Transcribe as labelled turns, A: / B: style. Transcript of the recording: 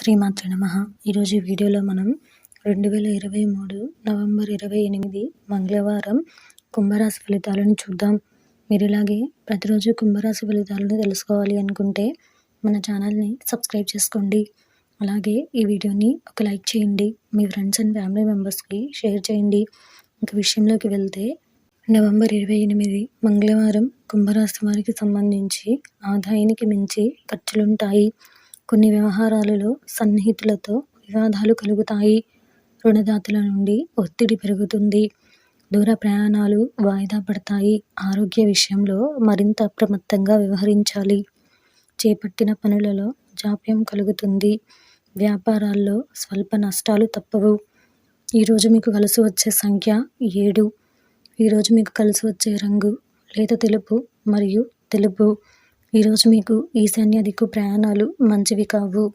A: శ్రీమాత్రే నమః. ఈరోజు ఈ వీడియోలో మనం 2023 నవంబర్ 28 మంగళవారం కుంభరాశి ఫలితాలను చూద్దాం. మీరు ఇలాగే ప్రతిరోజు కుంభరాశి ఫలితాలను తెలుసుకోవాలి అనుకుంటే మన ఛానల్ని సబ్స్క్రైబ్ చేసుకోండి. అలాగే ఈ వీడియోని ఒక లైక్ చేయండి. మీ ఫ్రెండ్స్ అండ్ ఫ్యామిలీ మెంబర్స్కి షేర్ చేయండి. ఇంక విషయంలోకి వెళ్తే నవంబర్ 28 మంగళవారం కుంభరాశి వారికి సంబంధించి ఆదాయానికి మించి ఖర్చులుంటాయి. కొన్ని వ్యవహారాలలో సన్నిహితులతో వివాదాలు కలుగుతాయి. రుణదాతల నుండి ఒత్తిడి పెరుగుతుంది. దూర ప్రయాణాలు వాయిదా పడతాయి. ఆరోగ్య విషయంలో మరింత అప్రమత్తంగా వ్యవహరించాలి. చేపట్టిన పనులలో జాప్యం కలుగుతుంది. వ్యాపారాల్లో స్వల్ప నష్టాలు తప్పవు. ఈరోజు మీకు కలిసి వచ్చే సంఖ్య 7. ఈరోజు మీకు కలిసి వచ్చే రంగు లేత తెలుపు మరియు తెలుపు. ఈరోజు మీకు ఈశాన్య దిక్కు ప్రయాణాలు మంచివి కావు.